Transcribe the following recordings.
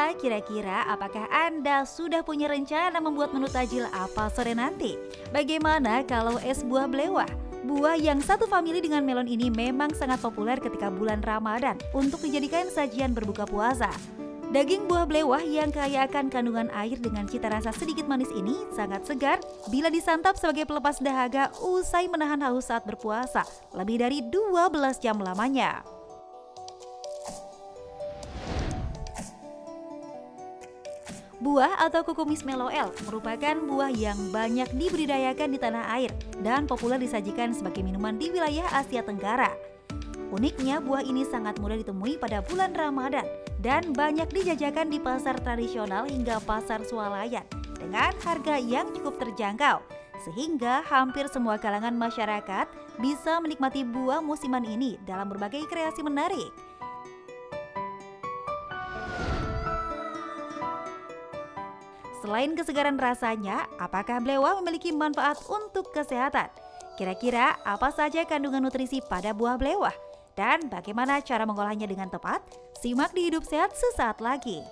Pemirsa, kira-kira apakah Anda sudah punya rencana membuat menu tajil apa sore nanti? Bagaimana kalau es buah belewah? Buah yang satu famili dengan melon ini memang sangat populer ketika bulan Ramadan untuk dijadikan sajian berbuka puasa. Daging buah belewah yang kaya akan kandungan air dengan cita rasa sedikit manis ini sangat segar bila disantap sebagai pelepas dahaga usai menahan haus saat berpuasa lebih dari 12 jam lamanya. Buah atau kukumis meloel merupakan buah yang banyak dibudidayakan di tanah air dan populer disajikan sebagai minuman di wilayah Asia Tenggara. Uniknya, buah ini sangat mudah ditemui pada bulan Ramadan dan banyak dijajakan di pasar tradisional hingga pasar swalayan dengan harga yang cukup terjangkau, sehingga hampir semua kalangan masyarakat bisa menikmati buah musiman ini dalam berbagai kreasi menarik. Selain kesegaran rasanya, apakah belewah memiliki manfaat untuk kesehatan? Kira-kira apa saja kandungan nutrisi pada buah belewah? Dan bagaimana cara mengolahnya dengan tepat? Simak di Hidup Sehat sesaat lagi.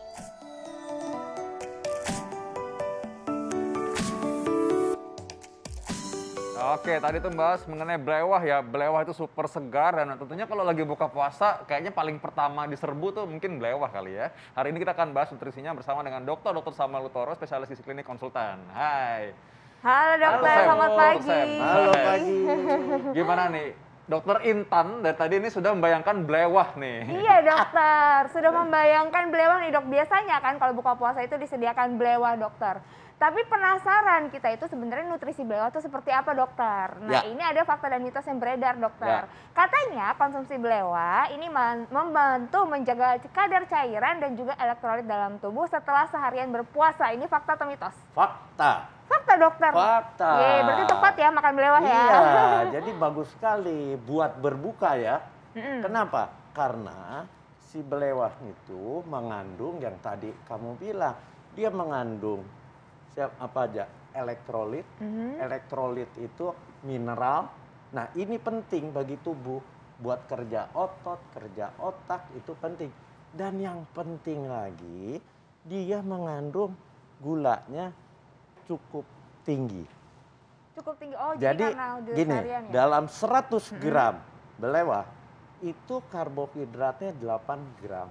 Oke, tadi tuh bahas mengenai belewah ya. Belewah itu super segar dan tentunya kalau lagi buka puasa kayaknya paling pertama diserbu tuh mungkin belewah kali ya. Hari ini kita akan bahas nutrisinya bersama dengan Dr. Samuel Utoro, spesialis gizi klinik konsultan. Hai. Halo dokter, Sam. selamat pagi. Halo pagi. Gimana nih? Dokter Intan dari tadi ini sudah membayangkan belewah nih. Iya dokter, sudah membayangkan belewah nih dok. Biasanya kan kalau buka puasa itu disediakan belewah dokter. Tapi penasaran kita itu sebenarnya nutrisi belewah itu seperti apa dokter? Nah ini ada fakta dan mitos yang beredar dokter. Katanya konsumsi belewah ini membantu menjaga kadar cairan dan juga elektrolit dalam tubuh setelah seharian berpuasa. Ini fakta atau mitos? Fakta. Fakta dokter. Fakta. Ye, berarti tepat ya makan belewah ya. Iya, jadi bagus sekali buat berbuka ya. Kenapa? Karena si belewah itu mengandung yang tadi kamu bilang, dia mengandung apa aja? Elektrolit. Elektrolit itu mineral. Nah, ini penting bagi tubuh buat kerja otot, kerja otak itu penting. Dan yang penting lagi, dia mengandung gulanya cukup tinggi. Cukup tinggi. Oh, jadi karena gini, ya? dalam 100 gram belewah itu karbohidratnya 8 gram.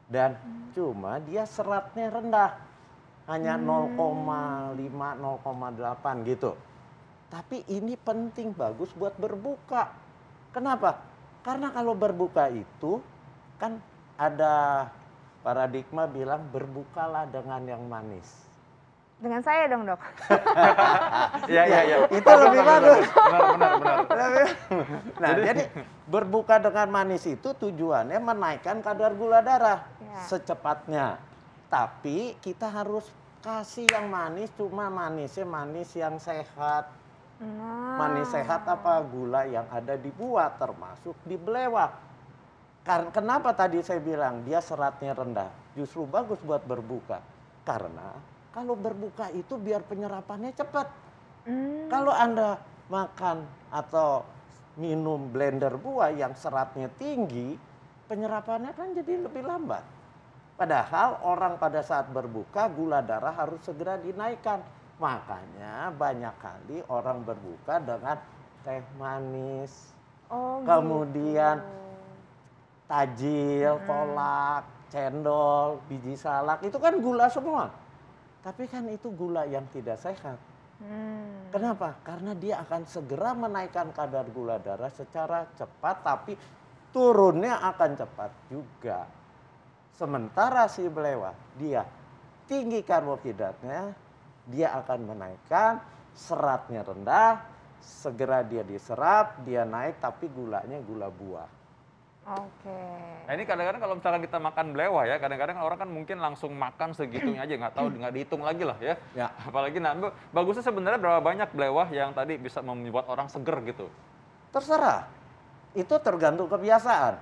Dan cuma dia seratnya rendah. Hanya 0,5, 0,8 gitu. Tapi ini penting, bagus buat berbuka. Kenapa? Karena kalau berbuka itu kan ada paradigma bilang berbukalah dengan yang manis. Dengan saya dong dok. Iya. Itu lebih bagus. Benar. Nah, jadi berbuka dengan manis itu tujuannya menaikkan kadar gula darah secepatnya. Tapi kita harus kasih yang manis, cuma manisnya manis yang sehat. Manis sehat apa? Gula yang ada di buah, termasuk di belewah. Kenapa tadi saya bilang dia seratnya rendah? Justru bagus buat berbuka. Karena kalau berbuka itu biar penyerapannya cepat. Kalau Anda makan atau minum blender buah yang seratnya tinggi, penyerapannya kan jadi lebih lambat. Padahal orang pada saat berbuka gula darah harus segera dinaikkan. Makanya banyak kali orang berbuka dengan teh manis. Kemudian tajil, kolak, cendol, biji salak, itu kan gula semua. Tapi kan itu gula yang tidak sehat. Kenapa? Karena dia akan segera menaikkan kadar gula darah secara cepat, tapi turunnya akan cepat juga. Sementara si belewah, dia tinggi karbohidratnya, dia akan menaikkan, seratnya rendah, segera dia diserap, dia naik, tapi gulanya gula buah. Oke. Nah ini kadang-kadang kalau misalkan kita makan belewah ya, kadang-kadang orang kan mungkin langsung makan segitunya aja, nggak tahu, nggak dihitung lagi lah ya. Apalagi bagusnya sebenarnya berapa banyak belewah yang tadi bisa membuat orang seger gitu? Terserah, itu tergantung kebiasaan.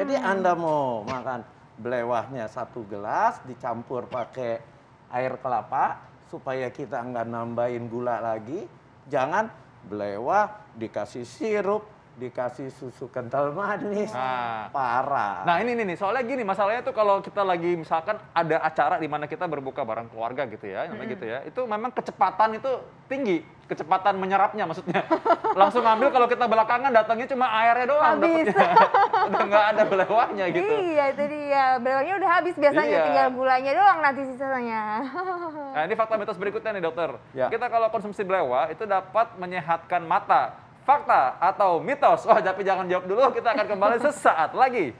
Jadi Anda mau makan belewahnya 1 gelas dicampur pakai air kelapa supaya kita nggak nambahin gula lagi. Jangan belewah dikasih sirup, dikasih susu kental manis, Nah. parah. Nah ini nih, soalnya gini, masalahnya tuh kalau kita lagi misalkan ada acara di mana kita berbuka bareng keluarga gitu ya, namanya gitu ya, itu memang kecepatan itu tinggi, kecepatan menyerapnya maksudnya. Langsung ambil kalau kita belakangan datangnya cuma airnya doang Habis. dapetnya. Udah nggak ada belewahnya gitu. Iya, itu dia. Belewahnya udah habis biasanya, Iya. tinggal gulanya doang nanti sisanya. Nah ini fakta mitos berikutnya nih dokter. Ya. Kita kalau konsumsi belewah itu dapat menyehatkan mata. Fakta atau mitos? Wah tapi jangan jawab dulu, kita akan kembali sesaat lagi.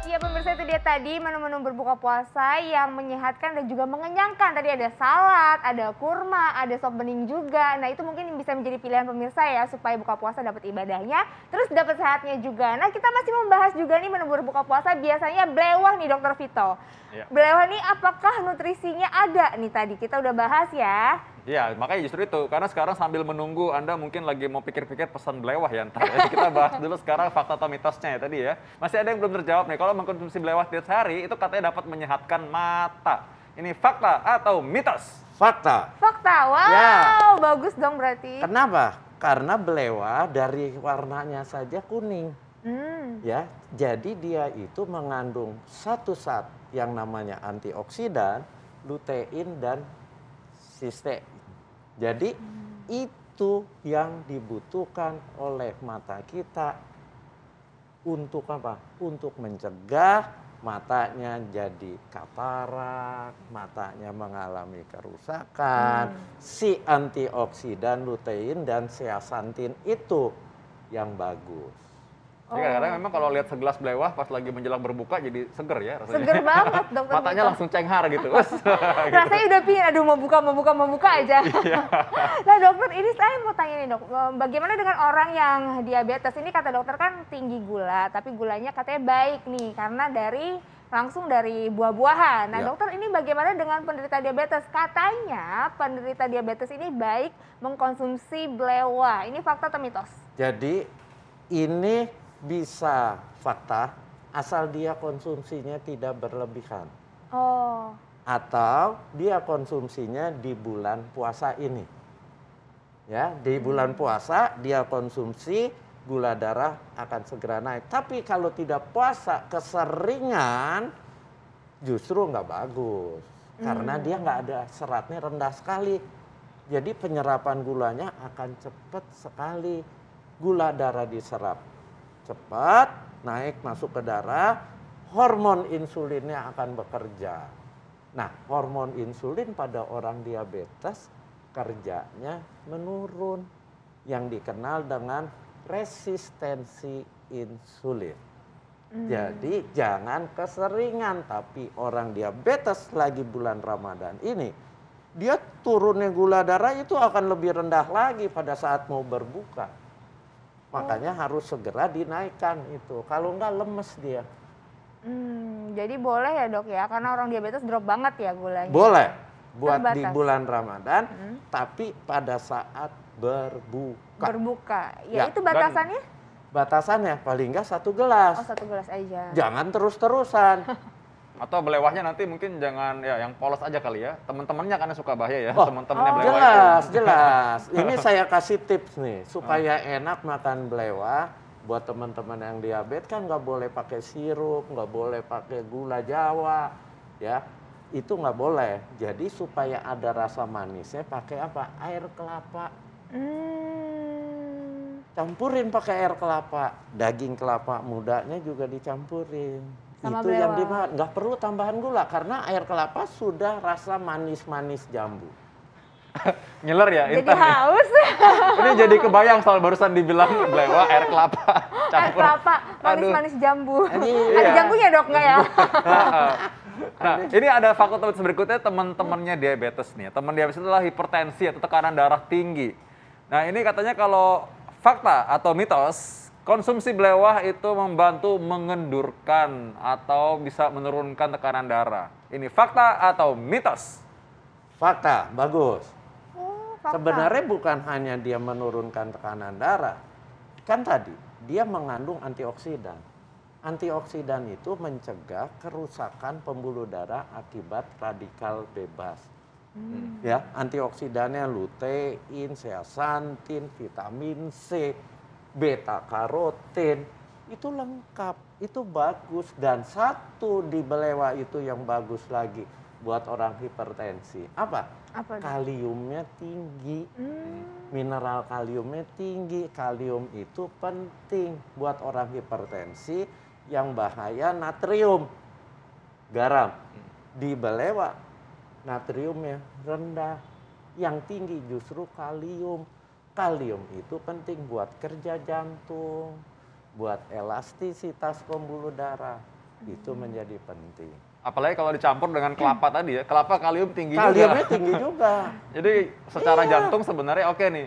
Iya pemirsa, itu dia tadi menu-menu berbuka puasa yang menyehatkan dan juga mengenyangkan. Tadi ada salad, ada kurma, ada sop bening juga. Nah itu mungkin bisa menjadi pilihan pemirsa ya supaya buka puasa dapat ibadahnya, terus dapat sehatnya juga. Nah kita masih membahas juga nih menu berbuka puasa biasanya belewah nih Dokter Vito. Ya. Belewah nih apakah nutrisinya ada nih tadi kita udah bahas ya. Iya, makanya justru itu. Karena sekarang sambil menunggu, Anda mungkin lagi mau pikir-pikir pesan belewah ya ntar. Jadi kita bahas dulu sekarang fakta atau mitosnya ya tadi ya. Masih ada yang belum terjawab nih. Kalau mengkonsumsi belewah tiap hari, itu katanya dapat menyehatkan mata. Ini fakta atau mitos? Fakta. Fakta, wow Ya. bagus dong berarti. Kenapa? Karena belewah dari warnanya saja kuning. Ya, jadi dia itu mengandung satu zat yang namanya antioksidan, lutein dan sistein. Jadi itu yang dibutuhkan oleh mata kita untuk apa? Untuk mencegah matanya jadi katarak, matanya mengalami kerusakan. Si antioksidan, lutein dan zeaxanthin itu yang bagus. Jadi kadang-kadang memang kalau lihat segelas belewah pas lagi menjelang berbuka jadi seger ya rasanya. Seger banget Dokter Matanya Vito. langsung cenghar gitu. Wes. Rasanya udah pingin, aduh mau buka aja. Nah dokter, ini saya mau tanya nih dok, bagaimana dengan orang yang diabetes? Ini kata dokter kan tinggi gula, tapi gulanya katanya baik nih karena langsung dari buah-buahan. Nah Ya. dokter, ini bagaimana dengan penderita diabetes? Katanya penderita diabetes ini baik mengkonsumsi belewah. Ini fakta atau mitos? Jadi ini bisa fakta asal dia konsumsinya tidak berlebihan. Oh, Atau dia konsumsinya di bulan puasa ini. Ya, di bulan puasa dia konsumsi, gula darah akan segera naik. Tapi kalau tidak puasa keseringan justru nggak bagus. Karena dia nggak ada seratnya, rendah sekali. Jadi penyerapan gulanya akan cepat sekali. Gula darah diserap cepat, naik masuk ke darah, hormon insulinnya akan bekerja. Nah, hormon insulin pada orang diabetes kerjanya menurun, yang dikenal dengan resistensi insulin. Jadi jangan keseringan, tapi orang diabetes lagi bulan Ramadan ini, dia turunnya gula darah itu akan lebih rendah lagi pada saat mau berbuka. Makanya harus segera dinaikkan itu. Kalau enggak lemes dia. jadi boleh ya dok ya, karena orang diabetes drop banget ya gulanya. Boleh buat di Terbatas. bulan Ramadan, tapi pada saat berbuka. Berbuka, Ya, ya itu batasannya? Batasannya paling enggak 1 gelas. Oh 1 gelas aja. Jangan terus-terusan. Atau belewahnya nanti mungkin jangan ya yang polos aja kali ya. Teman-temannya karena suka bahaya ya. Oh, Teman-temannya belewah itu. Jelas. Ini saya kasih tips nih supaya enak makan belewah. Buat teman-teman yang diabetes kan nggak boleh pakai sirup, nggak boleh pakai gula Jawa, ya itu nggak boleh. Jadi supaya ada rasa manisnya pakai apa? Air kelapa. Campurin pakai air kelapa, daging kelapa mudanya juga dicampurin. Sama Itu yang belewah. dimakan, nggak perlu tambahan gula karena air kelapa sudah rasa manis-manis jambu. Ngiler ya, Jadi Intan ya? haus. Ini jadi kebayang soal barusan dibilang belewah air kelapa Air campur. kelapa, Aduh. manis-manis jambu. Iya. Ada jambunya dok nggak ya? Nah, ini ada fakta berikutnya teman-temannya diabetes nih. Teman diabetes itu adalah hipertensi atau tekanan darah tinggi. Nah, ini katanya kalau fakta atau mitos, konsumsi belewah itu membantu mengendurkan atau bisa menurunkan tekanan darah. Ini fakta atau mitos? Fakta, bagus. Oh, fakta. Sebenarnya bukan hanya dia menurunkan tekanan darah. Kan tadi, dia mengandung antioksidan. Antioksidan itu mencegah kerusakan pembuluh darah akibat radikal bebas. Ya, antioksidannya lutein, zeaxanthin, vitamin C, beta karotin, itu lengkap, itu bagus. Dan satu di belewah itu yang bagus lagi buat orang hipertensi. Apa? Kaliumnya tinggi, mineral kaliumnya tinggi. Kalium itu penting buat orang hipertensi. Yang bahaya natrium, garam. Di belewah natriumnya rendah, yang tinggi justru kalium. Kalium itu penting buat kerja jantung, buat elastisitas pembuluh darah, itu menjadi penting. Apalagi kalau dicampur dengan kelapa tadi ya, kelapa kalium tinggi juga. Kaliumnya tinggi juga. Jadi secara jantung sebenarnya oke nih.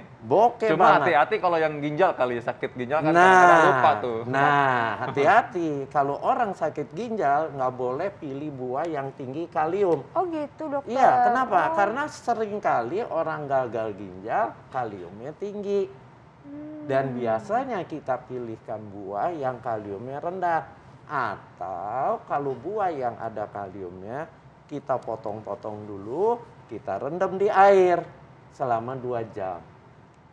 Cuma hati-hati kalau yang ginjal kali, sakit ginjal kan kadang-kadang lupa tuh. Nah, hati-hati. Kalau orang sakit ginjal nggak boleh pilih buah yang tinggi kalium. Oh gitu dokter. Iya, kenapa? Karena seringkali orang gagal ginjal, kaliumnya tinggi. Dan biasanya kita pilihkan buah yang kaliumnya rendah. Atau kalau buah yang ada kaliumnya, kita potong-potong dulu, kita rendam di air selama 2 jam.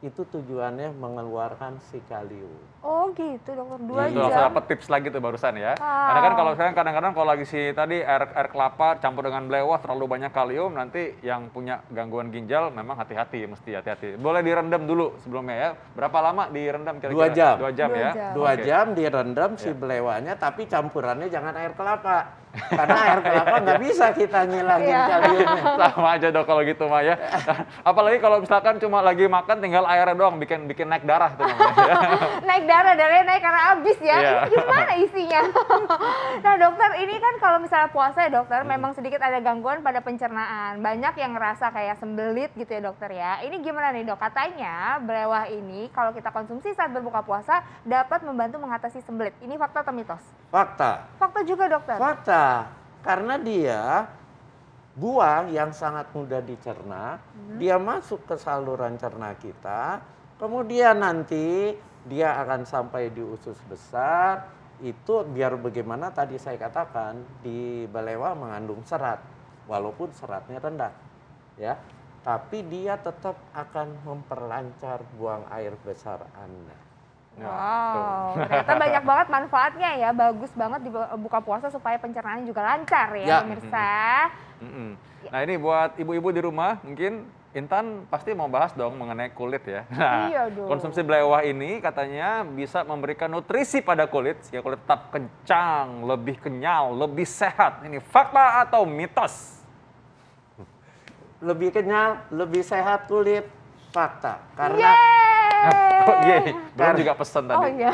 Itu tujuannya mengeluarkan si kalium. Oh gitu dokter, 2 Itu jam. langsung dapat tips lagi tuh barusan ya. Karena kan kalau sekarang kadang-kadang kalau lagi si tadi air kelapa campur dengan belewah terlalu banyak kalium, nanti yang punya gangguan ginjal memang hati-hati, mesti hati-hati. Boleh direndam dulu sebelumnya ya. Berapa lama direndam kira-kira? 2 jam. 2 jam ya. 2 jam direndam si belewahnya, tapi campurannya jangan air kelapa. Karena air kelapa nggak bisa kita ngilangin kaliumnya. Sama aja dong kalau gitu mah ya. Apalagi kalau misalkan cuma lagi makan tinggal airnya doang, bikin naik darah tuh namanya. Naik darahnya naik karena habis ya. Ini gimana isinya? Nah dokter, ini kan kalau misalnya puasa ya dokter, memang sedikit ada gangguan pada pencernaan. Banyak yang ngerasa kayak sembelit gitu ya dokter ya. Ini gimana nih dok? Katanya belewah ini kalau kita konsumsi saat berbuka puasa dapat membantu mengatasi sembelit. Ini fakta atau mitos? Fakta. Fakta juga dokter? Fakta. Karena dia buah yang sangat mudah dicerna, dia masuk ke saluran cerna kita, kemudian nanti dia akan sampai di usus besar. Itu biar bagaimana tadi saya katakan, di belewah mengandung serat, walaupun seratnya rendah, ya. Tapi dia tetap akan memperlancar buang air besar Anda. Wow, ternyata banyak banget manfaatnya ya, bagus banget di buka puasa supaya pencernaannya juga lancar ya pemirsa. Nah ini buat ibu-ibu di rumah, mungkin Intan pasti mau bahas dong mengenai kulit ya. Nah, iya dong. konsumsi belewah ini katanya bisa memberikan nutrisi pada kulit, sehingga kulit tetap kencang, lebih kenyal, lebih sehat. Ini fakta atau mitos? Lebih kenyal, lebih sehat kulit, fakta. Karena belum juga pesan tadi. Oh, iya.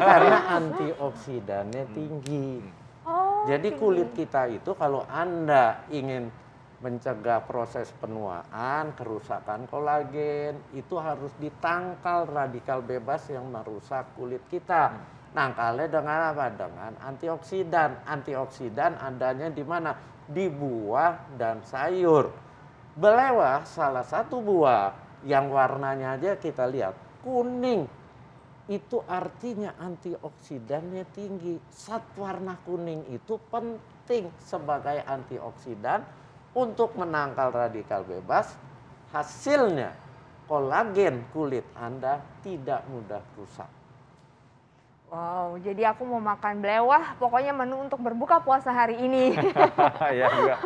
Karena antioksidannya tinggi. Jadi kulit kita itu kalau Anda ingin mencegah proses penuaan, kerusakan kolagen, itu harus ditangkal radikal bebas yang merusak kulit kita. Nangkalnya dengan apa? Dengan antioksidan. Antioksidan adanya di mana? Di buah dan sayur. Belewah salah satu buah yang warnanya aja kita lihat kuning. Itu artinya antioksidannya tinggi. Zat warna kuning itu penting sebagai antioksidan untuk menangkal radikal bebas. Hasilnya kolagen kulit Anda tidak mudah rusak. Wow, jadi aku mau makan belewah, pokoknya menu untuk berbuka puasa hari ini. Ya, juga.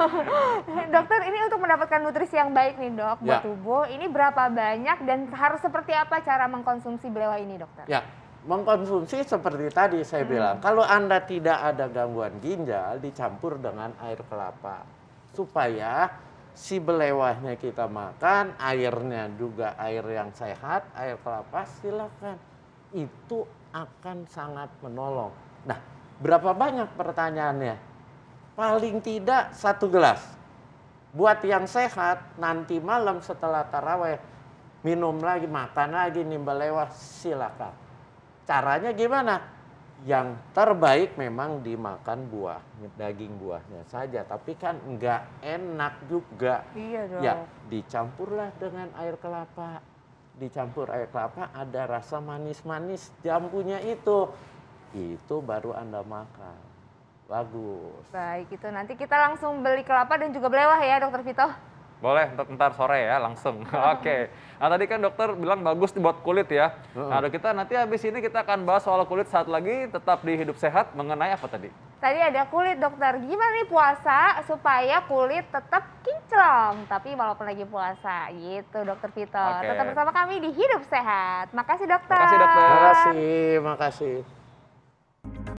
Dokter, ini untuk mendapatkan nutrisi yang baik nih dok, buat tubuh, ini berapa banyak dan harus seperti apa cara mengkonsumsi belewah ini dokter? Ya, mengkonsumsi seperti tadi saya bilang, kalau Anda tidak ada gangguan ginjal, dicampur dengan air kelapa. Supaya si belewahnya kita makan, airnya juga air yang sehat, air kelapa, silakan. Itu akan sangat menolong. Nah, berapa banyak pertanyaannya? Paling tidak 1 gelas. Buat yang sehat, nanti malam setelah taraweh, minum lagi, makan lagi nih belewah, silakan. Caranya gimana? Yang terbaik memang dimakan buah, daging buahnya saja. Tapi kan nggak enak juga. Iya dong. Ya, dicampurlah dengan air kelapa. Dicampur air kelapa ada rasa manis-manis jambunya itu baru Anda makan. Bagus. Baik, itu nanti kita langsung beli kelapa dan juga belewah ya dokter Vito. Boleh untuk ntar sore ya langsung. Oke. Nah tadi kan dokter bilang bagus buat kulit ya. Nah kita nanti habis ini kita akan bahas soal kulit saat lagi, tetap di Hidup Sehat mengenai apa tadi? Tadi ada kulit dokter, gimana nih puasa supaya kulit tetap kinclong tapi walaupun lagi puasa gitu dokter Vito. Oke. Tetap bersama kami di Hidup Sehat. Makasih dokter. Makasih dokter. Terima kasih.